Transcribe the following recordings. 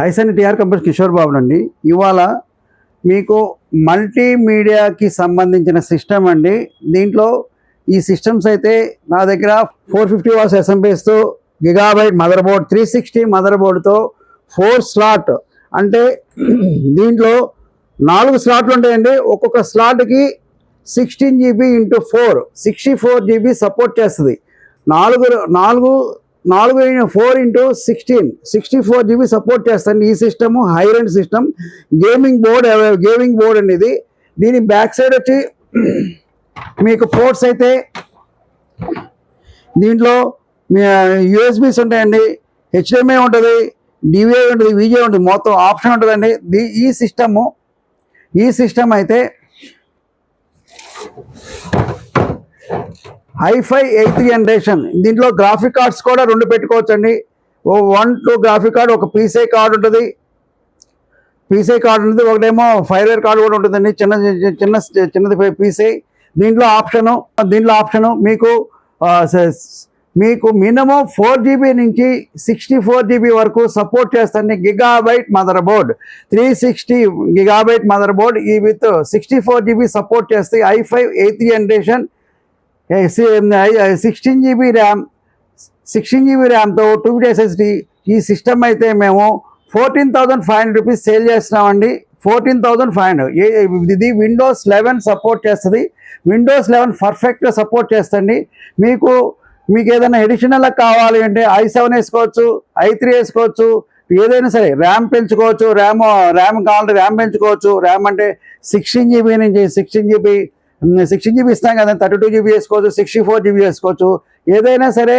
హైసన్ TR company Kishore Babu అండి. ఇవాళ మీకు మల్టీమీడియాకి సంబంధించిన సిస్టమ్ అండి. దీంట్లో ఈ సిస్టమ్స్ అయితే నా దగ్గర 450 వాట్స్ ఎస్ఎంపీస్తో గిగాబైట్ మదర్ బోర్డ్ 360 మదర్ బోర్డుతో 4 స్లాట్ అంటే దీంట్లో 4 స్లాట్లు ఉంటాయండి. ఒక్కొక్క స్లాట్కి 16 GB × 4 64 GB సపోర్ట్ చేస్తుంది. 4 × 4 × 16 64 GB సపోర్ట్ చేస్తుంది. ఈ system high range system, gaming board అండి ఇది. దీని బ్యాక్ సైడ్ వచ్చి మీకు పోర్ట్స్ అయితే దీంట్లో యూఎస్బీస్ ఉంటాయండి, హెచ్డిఎంఐ ఉంటుంది, డివిఐ ఉంటుంది, విజిఐ ఉంటుంది, మొత్తం ఆప్షన్ ఉంటుందండి. ఈ సిస్టమ్ అయితే హైఫై 8th జనరేషన్. దీంట్లో గ్రాఫిక్ కార్డ్స్ కూడా 2 పెట్టుకోవచ్చు అండి. 1-2 గ్రాఫిక్ కార్డ్, ఒక పీసీఐ కార్డ్ ఉంటుంది, ఒకటేమో ఫైర్వేర్ కార్డు కూడా ఉంటుందండి, చిన్నది పీసీఐ. దీంట్లో ఆప్షను మీకు మినిమం 4 GB నుంచి 64 GB వరకు సపోర్ట్ చేస్తుంది. Gigabyte motherboard 360 GB mother board ఈ విత్ 64 GB సపోర్ట్ చేస్తాయి. i5 8th generation, 16 GB ర్యామ్తో 2 SSD. ఈ సిస్టమ్ అయితే మేము 14,500 రూపీస్ సేల్ చేస్తున్నామండి. 14,500. ఇది విండోస్ 11 సపోర్ట్ చేస్తుంది. విండోస్ 11 పర్ఫెక్ట్గా సపోర్ట్ చేస్తుంది. మీకు ఏదైనా ఎడిషనల్ కావాలి అంటే i7 వేసుకోవచ్చు, i3 వేసుకోవచ్చు, ఏదైనా సరే. ర్యామ్ పెంచుకోవచ్చు, ర్యామ్ కావాలంటే ర్యామ్ పెంచుకోవచ్చు. ర్యామ్ అంటే 16 GB నుంచి 16 GB ఇస్తాం కదా, 32 GB వేసుకోవచ్చు, 64 GB వేసుకోవచ్చు. ఏదైనా సరే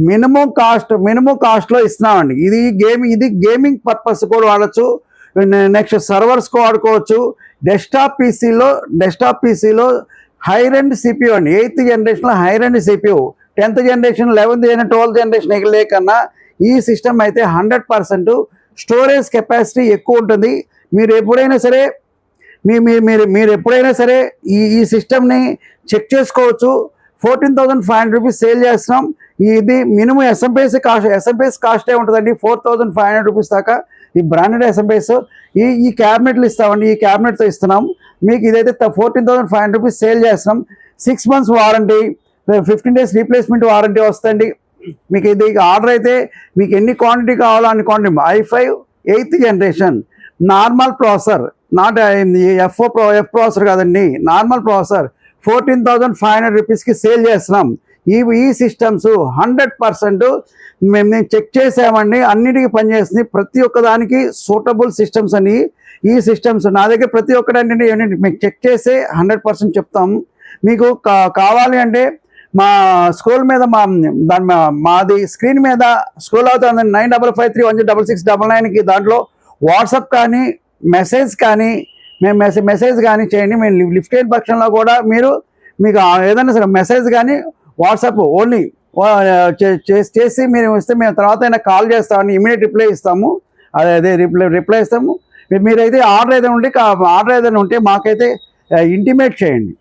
మినిమం కాస్ట్లో ఇస్తున్నామండి. ఇది గేమింగ్ పర్పస్ కూడా వాడచ్చు. నెక్స్ట్ సర్వర్స్కి వాడుకోవచ్చు. డెస్క్టాప్ పీసీలో హై రేంజ్ సిపియూ అండి. 8th జనరేషన్లో high range CPU, 10th generation, 11th generation, 12th generation లేకన్నా ఈ సిస్టమ్ అయితే 100% స్టోరేజ్ కెపాసిటీ ఎక్కువ ఉంటుంది. మీరు ఎప్పుడైనా సరే ఈ సిస్టమ్ని చెక్ చేసుకోవచ్చు. 14,500 రూపీస్ సేల్ చేస్తున్నాం. ఇది మినిమం ఎస్ఎంపీఎస్ కాస్టే ఉంటుందండి, 4,500 రూపీస్ దాకా. ఈ బ్రాండెడ్ ఎస్ఎంపీఎస్ ఈ క్యాబినెట్లు ఇస్తామండి, ఈ క్యాబినెట్తో ఇస్తున్నాం. మీకు ఇదైతే 14,500 రూపీస్ సేల్ చేస్తున్నాం. 6 months warranty, 15 days replacement warranty వస్తుంది. మీకు ఇది ఆర్డర్ అయితే మీకు ఎన్ని క్వాంటిటీ కావాలో అన్ని quantity. i5 8th generation normal processor, not F processor కాదండి, నార్మల్ ప్రాసెసర్. 14,500 రూపీస్కి సేల్ చేస్తున్నాం. ఈ సిస్టమ్స్ 100% మేము చెక్ చేసామండి, అన్నిటికీ పనిచేస్తుంది. ప్రతి ఒక్కదానికి సూటబుల్ సిస్టమ్స్ అని ఈ సిస్టమ్స్ నా దగ్గర ప్రతి ఒక్కటంటే మీకు చెక్ చేసి 100% చెప్తాము. మీకు కావాలి అంటే మా స్క్రోల్ మీద మాది స్క్రీన్ మీద స్క్రోల్ అవుతుంది 9553106699కి. దాంట్లో వాట్సాప్ కానీ మెసేజ్ కానీ చేయండి. మేము లిఫ్ట్ అయిన పక్షంలో కూడా మీకు ఏదైనా సరే మెసేజ్ కానీ వాట్సాప్ ఓన్లీ చేసి మీరు ఇస్తే మేము తర్వాత అయినా కాల్ చేస్తామని ఇమీడియట్ రిప్లై ఇస్తాము. అదే రిప్లై ఇస్తాము. మీరైతే ఆర్డర్ ఏదైనా ఉంటే మాకైతే ఇంటిమేట్ చేయండి.